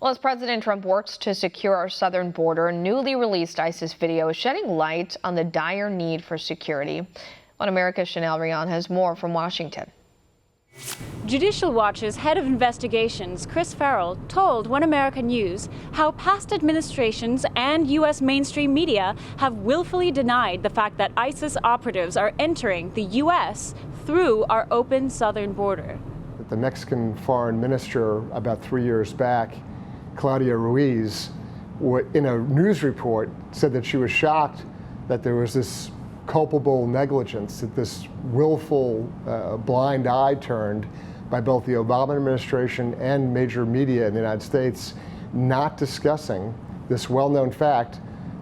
Well, as President Trump works to secure our southern border, newly released ISIS video is shedding light on the dire need for security. One America's Rion has more from Washington. Judicial Watch's head of investigations, Chris Farrell, told One America News how past administrations and U.S. mainstream media have willfully denied the fact that ISIS operatives are entering the U.S. through our open southern border. The Mexican foreign minister about 3 years back, Claudia Ruiz, in a news report said that she was shocked that there was this culpable negligence, that this willful blind eye turned by both the Obama administration and major media in the United States, not discussing this well-known fact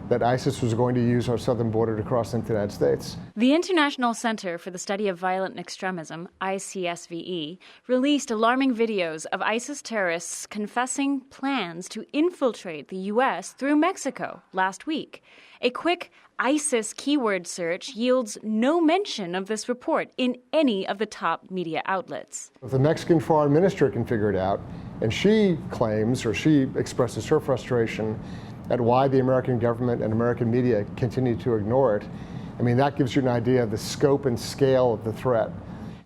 that ISIS was going to use our southern border to cross into the United States. The International Center for the Study of Violent Extremism, ICSVE, released alarming videos of ISIS terrorists confessing plans to infiltrate the U.S. through Mexico last week. A quick ISIS keyword search yields no mention of this report in any of the top media outlets. The Mexican foreign minister can figure it out, and she claims, or she expresses her frustration at why the American government and American media continue to ignore it. I mean, that gives you an idea of the scope and scale of the threat.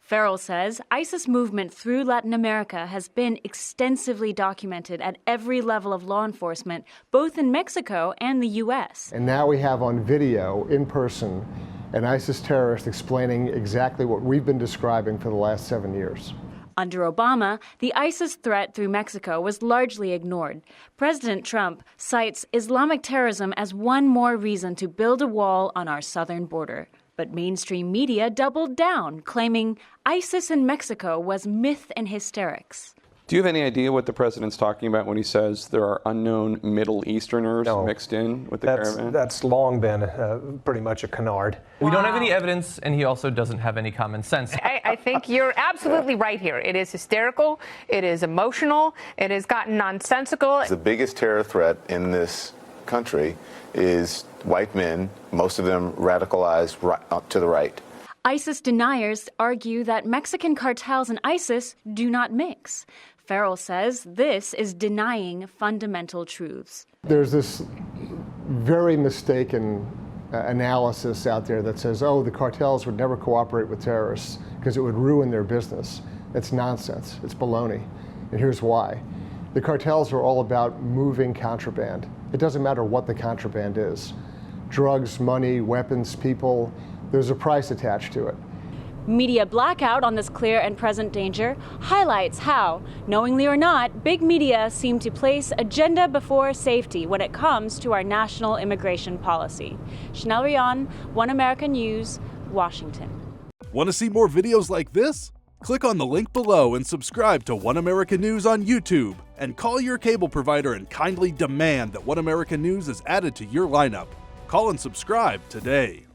Farrell says ISIS movement through Latin America has been extensively documented at every level of law enforcement, both in Mexico and the U.S. And now we have on video, in person, an ISIS terrorist explaining exactly what we've been describing for the last 7 years. Under Obama, the ISIS threat through Mexico was largely ignored. President Trump cites Islamic terrorism as one more reason to build a wall on our southern border. But mainstream media doubled down, claiming ISIS in Mexico was myth and hysterics. Do you have any idea what the president's talking about when he says there are unknown Middle Easterners mixed in with the caravan? That's long been pretty much a canard. We don't have any evidence, and he also doesn't have any common sense. I think you're absolutely right here. It is hysterical. It is emotional. It has gotten nonsensical. The biggest terror threat in this country is white men, most of them radicalized to the right. ISIS deniers argue that Mexican cartels and ISIS do not mix. Farrell says this is denying fundamental truths. There's this very mistaken analysis out there that says, oh, the cartels would never cooperate with terrorists because it would ruin their business. It's nonsense. It's baloney. And here's why. The cartels are all about moving contraband. It doesn't matter what the contraband is. Drugs, money, weapons, people, there's a price attached to it. Media blackout on this clear and present danger highlights how, knowingly or not, big media seem to place agenda before safety when it comes to our national immigration policy. Rion, One America News, Washington. Want to see more videos like this? Click on the link below and subscribe to One America News on YouTube. And call your cable provider and kindly demand that One America News is added to your lineup. Call and subscribe today.